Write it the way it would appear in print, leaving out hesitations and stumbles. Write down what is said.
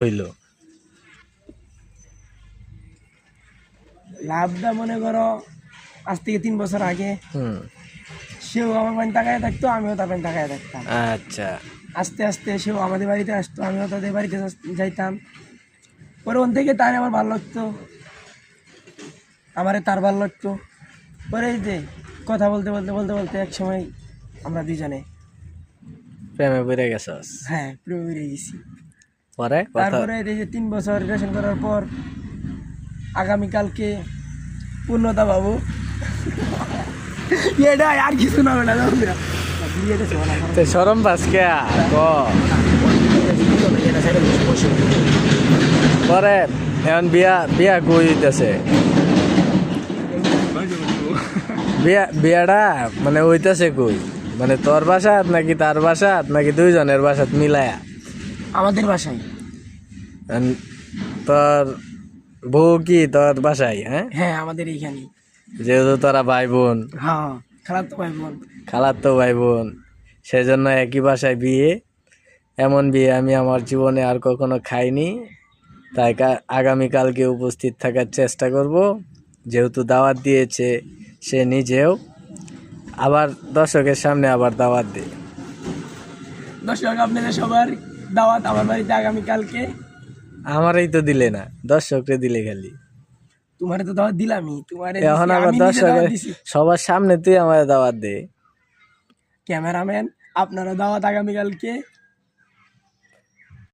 হইল লাভটা মনে করো আজ থেকে 3 বছর আগে সেও আমার পানি তাকায় থাকতো, আমিও তার পানি তাকায় থাকতাম। আচ্ছা আস্তে আস্তে সেও আমাদের বাড়িতে আসতো, আমিও তাদের বাড়িতে যাইতাম। পরে ওন থেকে তার আমার ভালো লাগতো, আমারে তার ভালো লাগতো। পরে এই যে কথা বলতে বলতে বলতে বলতে এক সময় আমরা দুজনে প্রেমে পড়ে গেছস। হ্যাঁ প্রেমে বেরিয়ে গেছি। পরে কথা তারপরে এই যে 3 বছর রিলেশন করার পর আগামীকালকে পূর্ণতা বাবু এটা আর কিছু না ওটা তো শরম পাস কে ক পরে এখন বিয়া বিয়া কই হইতেছে বিয়াটা মানে হইতেছে কই, মানে তোর বাসাত নাকি তার বাসাত নাকি দুইজনের বাসাত মিলায়া? আমাদের বাসায়। তোর বউ কি তোর বাসায়? হ্যাঁ হ্যাঁ আমাদের এইখানে। যেহেতু তোরা ভাই বোন, হ্যাঁ খালাতো ভাই বোন। খালাতো ভাই বোন, সেজন্য একই বাসায় বিয়ে। এমন বিয়ে আমি আমার জীবনে আর কখনো খাইনি। তাই আগামীকালকে উপস্থিত থাকার চেষ্টা করব। যেহেতু দাওয়াত দিয়েছে সে নিজেও, আবার দর্শকের সামনে আবার দাওয়াত দে। দর্শক আপনাদের সবার দাওয়াত আমার বাড়িতে আগামীকালকে। আমারই তো দিলে না, দর্শকরে দিলে খালি। তোমারে তো দাওয়াত দিলামই, তোমারে এখন দিছি, আবার আমি নিজে দাওয়াত দর্শকের দিছি। সবার সামনে তুই আমার দাওয়াত দে। ক্যামেরাম্যান আপনারা দাওয়াত আগামীকালকে।